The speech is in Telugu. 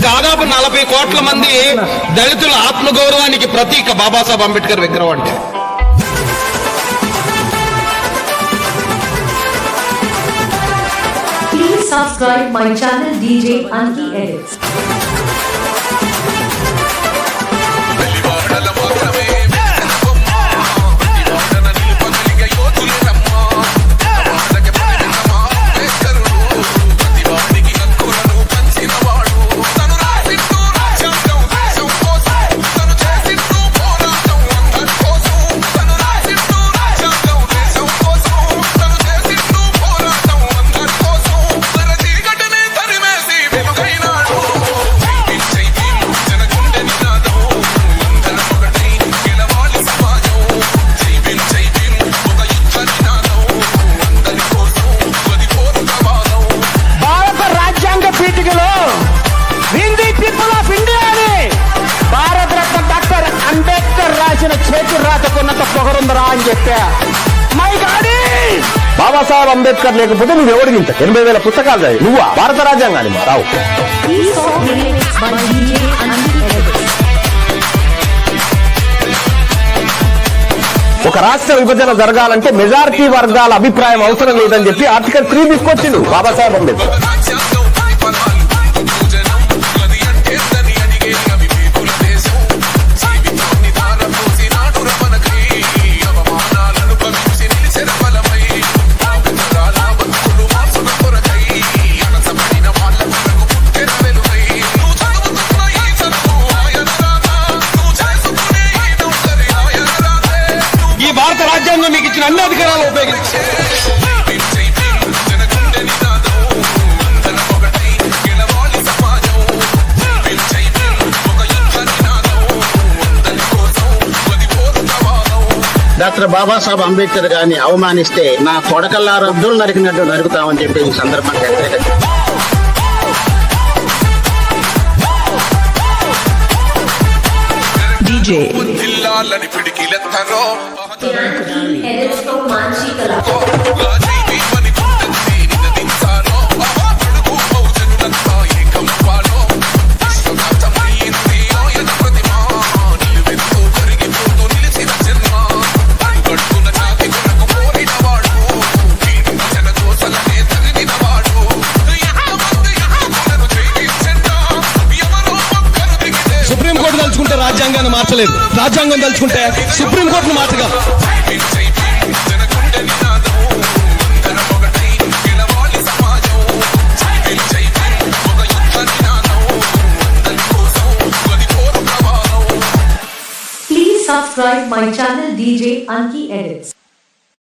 దాదాపు 40 కోట్ల మంది దళితుల ఆత్మగౌరవానికి ప్రతీక బాబాసాహెబ్ అంబేద్కర్ విగ్రహం అంటే. Please subscribe my channel DJ Anki Edits. చేతులు రాతకున్నంత పొగరుందరా అని చెప్పా. మై గాడి బాబాసాహెబ్ అంబేద్కర్ లేకపోతే నువ్వు ఎవరికి ఇంత 80,000 పుస్తకాలు చదివి నువ్వు భారత రాజ్యాంగాన్ని రావు. ఒక రాష్ట్ర విభజన జరగాలంటే మెజారిటీ వర్గాల అభిప్రాయం అవసరం లేదని చెప్పి ఆర్టికల్ 3 తీసుకొచ్చిండు బాబాసాహెబ్ అంబేద్కర్. భారత రాజ్యాంగం మీకు ఇచ్చిన అన్ని అధికారాలు ఉపయోగించి డాక్టర్ బాబాసాహెబ్ అంబేద్కర్ గారిని అవమానిస్తే నా కొడకల్లా రద్దులు నరికినట్టు నరుకుతామని చెప్పి ఈ సందర్భంగా సుప్రీంకోర్టు తలుచుకుంటే రాజ్యాంగాన్ని మార్చలేదు, రాజ్యాంగం తలుచుకుంటే సుప్రీంకోర్టును మార్చగలరు. Please subscribe my channel DJ Anki Edits.